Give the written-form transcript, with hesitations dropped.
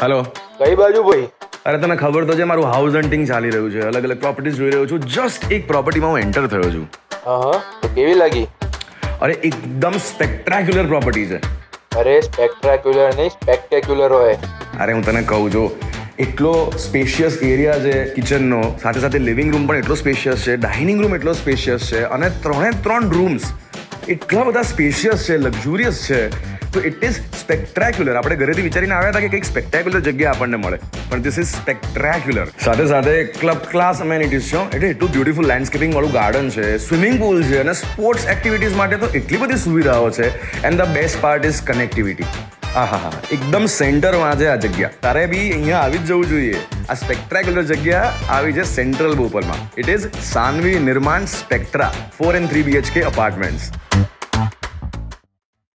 Hello. કઈ બાજુ ભાઈ? અરે તને ખબર તો છે મારું હાઉસ હન્ટિંગ ચાલી રહ્યું છે, અલગ અલગ પ્રોપર્ટીઝ જોઈ રહ્યો છું. જસ્ટ એક પ્રોપર્ટીમાં હું એન્ટર થયો છું. હા, તો કેવી લાગી? અરે એકદમ સ્પેક્ટ્રાક્યુલર પ્રોપર્ટી છે. અરે સ્પેક્ટ્રાક્યુલર નહીં, સ્પેક્ટેક્યુલર હોય. અરે હું તને કહું છું, એટલો સ્પેશિયસ એરિયા છે કિચનનો, સાથે સાથે લિવિંગ રૂમ પણ એટલો સ્પેશિયસ છે, ડાઇનિંગ રૂમ એટલો સ્પેશિયસ છે, અને 3 રૂમ્સ એટલા બધા સ્પેશિયસ છે, લક્ઝુરિયસ છે. તો ઇટ ઇઝ સ્પેક્ટ્રાક્યુલર. આપણે ઘરેથી વિચારીને આવ્યા હતા કે કંઈક સ્પેક્ટ્રાક્યુલર જગ્યા આપણને મળે, પણ ધીસ ઇઝ સ્પેક્ટ્રાક્યુલર. સાથે સાથે ક્લબ ક્લાસ અમેનિટીઝ છે, એટલે એટલું બ્યુટીફુલ લેન્ડસ્કેપિંગ વાળું ગાર્ડન છે, સ્વિમિંગ પુલ છે, અને સ્પોર્ટ્સ એક્ટિવિટીઝ માટે તો એટલી બધી સુવિધાઓ છે. And the best part is connectivity. હા, એકદમ સેન્ટરમાં છે આ જગ્યા. તારે બી અહીંયા આવી જ જવું જોઈએ. આ સ્પેક્ટ્રાક્યુલર જગ્યા આવી છે સેન્ટ્રલ બોપલમાં. ઇટ ઇઝ સાનવી નિર્માણ સ્પેક્ટ્રા 4 and 3 BHK અપાર્ટમેન્ટ્સ.